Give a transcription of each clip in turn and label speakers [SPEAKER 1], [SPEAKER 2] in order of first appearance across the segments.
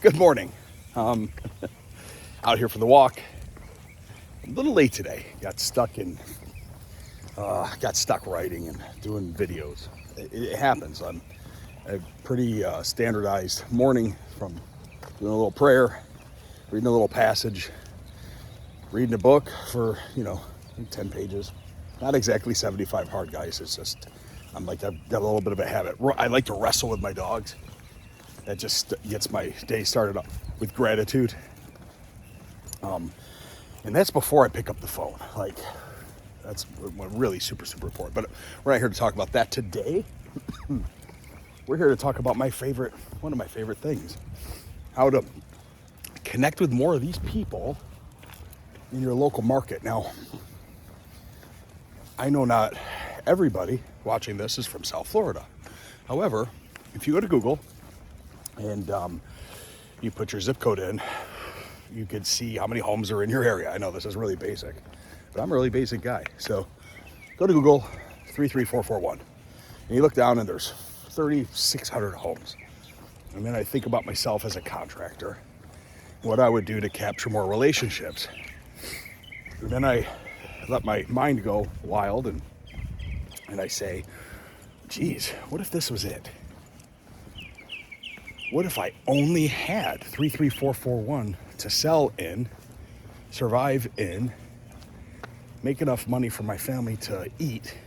[SPEAKER 1] Good morning. Um, Out here for the walk. A little late today. Got stuck writing and doing videos. It happens. I'm a pretty standardized morning from doing a little prayer, reading a little passage, reading a book for 10 pages. Not exactly 75 hard, guys. It's just I've got a little bit of a habit. I like to wrestle with my dogs. That just gets my day started up with gratitude. And that's before I pick up the phone. That's really super important. But we're not here to talk about that today. We're here to talk about one of my favorite things. How to connect with more of these people in your local market. Now, I know not everybody watching this is from South Florida. However, if you go to Google and you put your zip code in, you could see how many homes are in your area. I know this is really basic, but I'm a really basic guy. So go to Google 33441 and you look down and there's 3,600 homes. And then I think about myself as a contractor, what I would do to capture more relationships. And then I let my mind go wild and I say, geez, what if this was it? What if I only had 33441 to sell in, survive in, make enough money for my family to eat,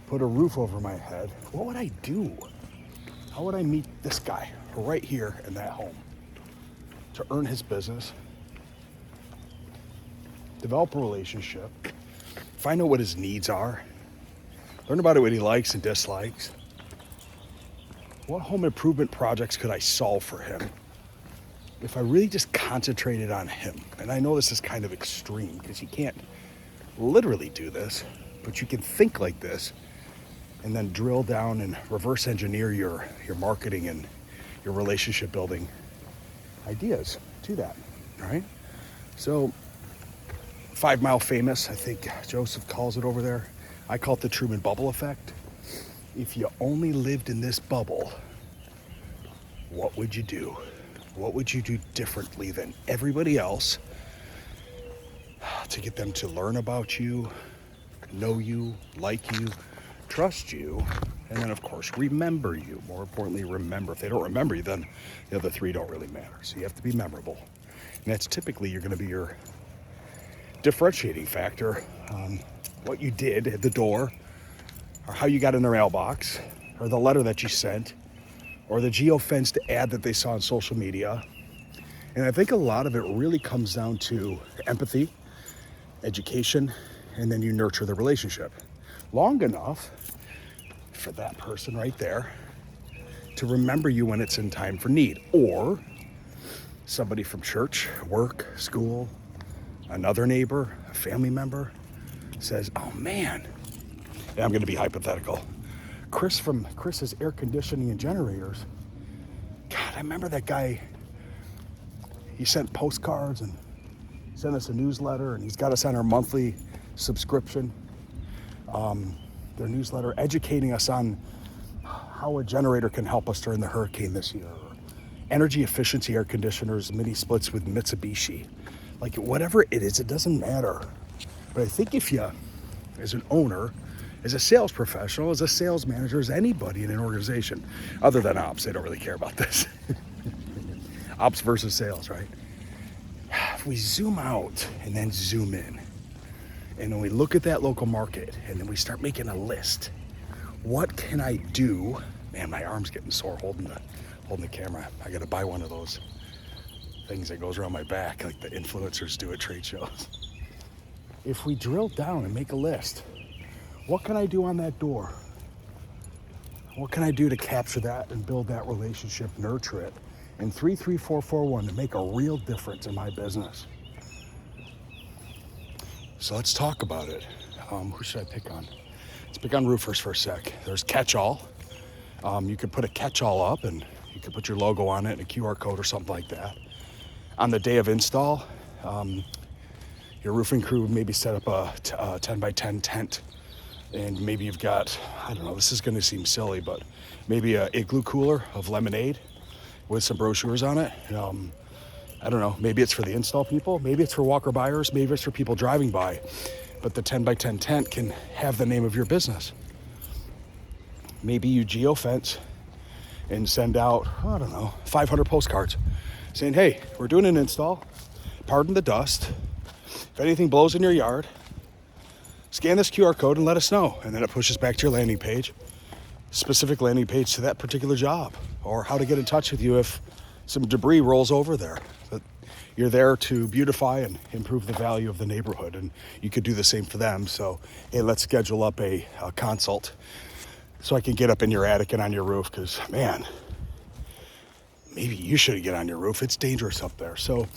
[SPEAKER 1] put a roof over my head? What would I do? How would I meet this guy right here in that home to earn his business, develop a relationship, find out what his needs are, learn about what he likes and dislikes? What home improvement projects could I solve for him if I really just concentrated on him? And I know this is kind of extreme because you can't literally do this, but you can think like this and then drill down and reverse engineer your marketing and your relationship building ideas to that, right? So 5 Mile Famous, I think Joseph calls it over there. I call it the Truman Bubble effect. If you only lived in this bubble, what would you do? What would you do differently than everybody else to get them to learn about you, know you, like you, trust you, and then of course remember you? More importantly, remember. If they don't remember you, then the other three don't really matter. So you have to be memorable. And that's typically going to be your differentiating factor. What you did at the door, or how you got in their mailbox, or the letter that you sent, or the geo-fenced ad that they saw on social media. And I think a lot of it really comes down to empathy, education, and then you nurture the relationship long enough for that person right there to remember you when it's in time for need. Or somebody from church, work, school, another neighbor, a family member says, oh man, and I'm going to be hypothetical, Chris from Chris's Air Conditioning and Generators. God, I remember that guy. He sent postcards and sent us a newsletter, and he's got us on our monthly subscription. Their newsletter educating us on how a generator can help us during the hurricane this year. Energy efficiency air conditioners, mini splits with Mitsubishi. Like whatever it is, it doesn't matter. But I think if you, as an owner, as a sales professional, as a sales manager, as anybody in an organization, other than ops, they don't really care about this. Ops versus sales, right? If we zoom out and then zoom in, and then we look at that local market, and then we start making a list. What can I do? Man, my arm's getting sore holding the camera. I gotta buy one of those things that goes around my back, like the influencers do at trade shows. If we drill down and make a list, what can I do on that door? What can I do to capture that and build that relationship, nurture it, in 33441 to make a real difference in my business? So let's talk about it. Who should I pick on? Let's pick on roofers for a sec. There's catch-all. You could put a catch-all up and you could put your logo on it and a QR code or something like that. On the day of install, your roofing crew would maybe set up a 10 by 10 tent, and maybe you've got, I don't know, this is going to seem silly, but maybe a igloo cooler of lemonade, with some brochures on it. I don't know, maybe it's for the install people, maybe it's for walker buyers, maybe it's for people driving by, but the 10 by 10 tent can have the name of your business. Maybe you geofence and send out, I don't know, 500 postcards saying, hey, we're doing an install, pardon the dust, if anything blows in your yard, scan this QR code and let us know. And then it pushes back to your landing page, specific landing page to that particular job, or how to get in touch with you if some debris rolls over there. But you're there to beautify and improve the value of the neighborhood, and you could do the same for them. So, hey, let's schedule up a consult so I can get up in your attic and on your roof, because, man, maybe you shouldn't get on your roof. It's dangerous up there. So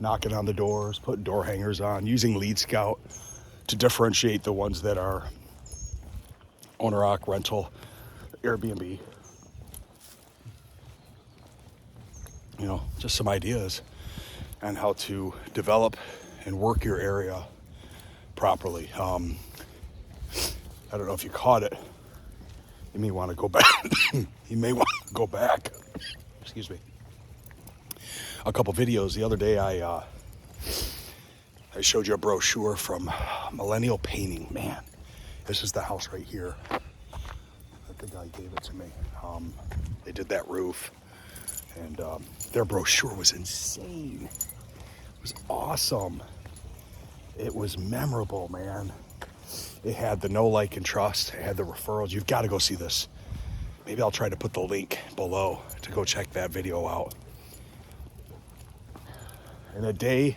[SPEAKER 1] knocking on the doors, putting door hangers on, using Lead Scout to differentiate the ones that are owner-occ, rental, Airbnb. You know, just some ideas on how to develop and work your area properly. I don't know if you caught it. You may want to go back. You may want to go back. Excuse me. A couple videos the other day. I showed you a brochure from Millennial Painting. Man, this is the house right here. The guy gave it to me. They did that roof, and their brochure was insane. It was awesome. It was memorable, man. It had the know, like, and trust. It had the referrals. You've got to go see this. Maybe I'll try to put the link below to go check that video out. In a day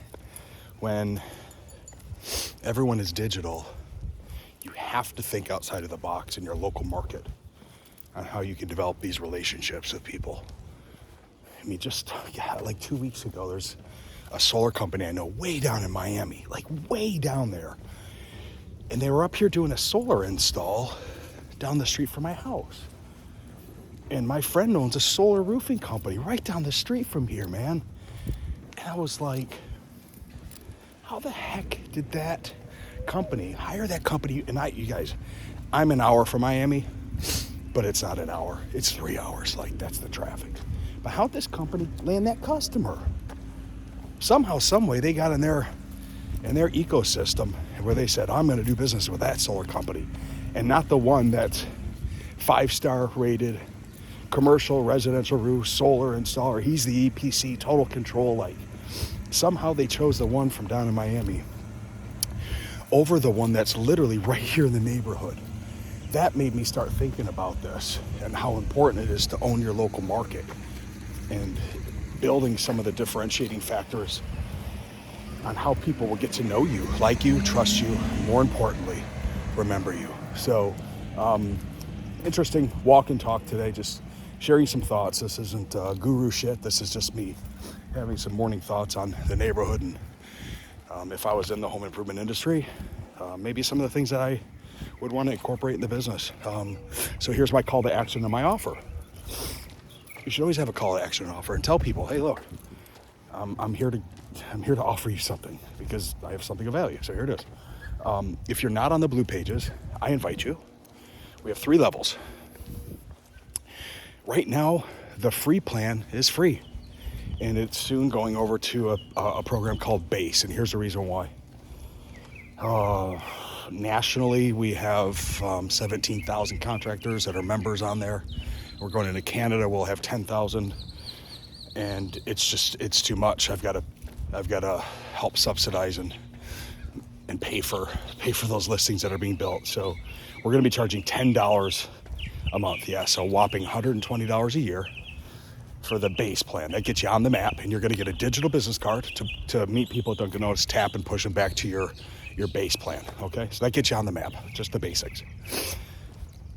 [SPEAKER 1] when everyone is digital, you have to think outside of the box in your local market on how you can develop these relationships with people. I mean, just like 2 weeks ago, there's a solar company I know way down in Miami, like way down there. And they were up here doing a solar install down the street from my house. And my friend owns a solar roofing company right down the street from here, man. And I was like, how the heck did that company hire that company? And you guys, I'm an hour from Miami, but it's not an hour. It's 3 hours. Like, that's the traffic. But how'd this company land that customer? Somehow, some way, they got in their ecosystem where they said, I'm going to do business with that solar company, and not the one that's 5-star rated, commercial, residential roof, solar installer. He's the EPC, total control. Like, somehow they chose the one from down in Miami over the one that's literally right here in the neighborhood. That made me start thinking about this and how important it is to own your local market and building some of the differentiating factors on how people will get to know you, like you, trust you, more importantly, remember you. So, interesting walk and talk today, just sharing some thoughts. This isn't guru shit. This is just me having some morning thoughts on the neighborhood, and if I was in the home improvement industry, maybe some of the things that I would want to incorporate in the business. So here's my call to action and my offer. You should always have a call to action and offer and tell people, hey, look, I'm here to offer you something because I have something of value. So here it is. If you're not on the blue pages, I invite you. We have 3 levels. Right now, the free plan is free, and it's soon going over to a program called Base, and here's the reason why. Nationally, we have 17,000 contractors that are members on there. We're going into Canada, we'll have 10,000, and it's too much. I've got to help subsidize and pay for those listings that are being built. So we're going to be charging $10 a month. Yeah, so a whopping $120 a year for the base plan. That gets you on the map, and you're going to get a digital business card to meet people at Dunkin' Donuts, tap and push them back to your base plan. Okay, so that gets you on the map, just the basics.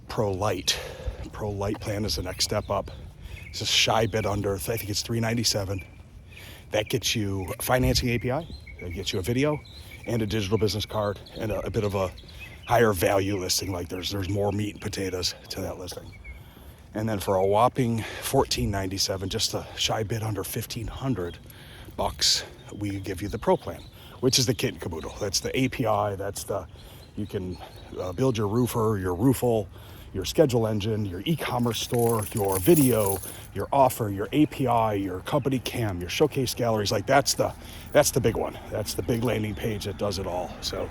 [SPEAKER 1] Pro Light plan is the next step up. It's a shy bit under, I think it's $397. That gets you financing API, that gets you a video and a digital business card and a bit of a higher value listing. Like there's more meat and potatoes to that listing. And then for a whopping $14.97, just a shy bit under $1,500, we give you the Pro plan, which is the kit and caboodle. That's the API. You can build your roofer, your roofle, your schedule engine, your e-commerce store, your video, your offer, your API, your company cam, your showcase galleries. Like that's the big one. That's the big landing page that does it all. So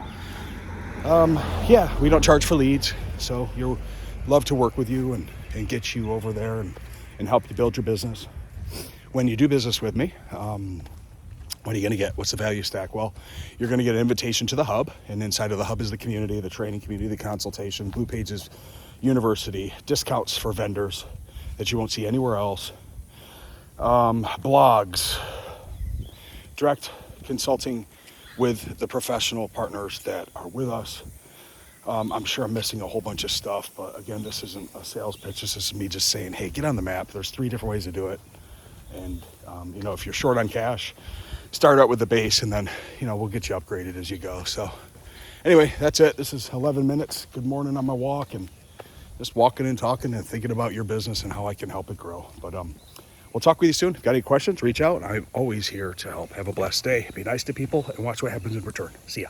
[SPEAKER 1] yeah, we don't charge for leads. So you'll love to work with you and get you over there and help you build your business. When you do business with me, what are you going to get? What's the value stack? Well, you're going to get an invitation to the hub, and inside of the hub is the community, the training community, the consultation, Blue Pages University, discounts for vendors that you won't see anywhere else, blogs, direct consulting with the professional partners that are with us. I'm sure I'm missing a whole bunch of stuff, but again, this isn't a sales pitch. This is me just saying, hey, get on the map. There's 3 different ways to do it. And, if you're short on cash, start out with the base, and then, we'll get you upgraded as you go. So anyway, that's it. This is 11 minutes. Good morning on my walk, and just walking and talking and thinking about your business and how I can help it grow. But we'll talk with you soon. Got any questions? Reach out. I'm always here to help. Have a blessed day. Be nice to people and watch what happens in return. See ya.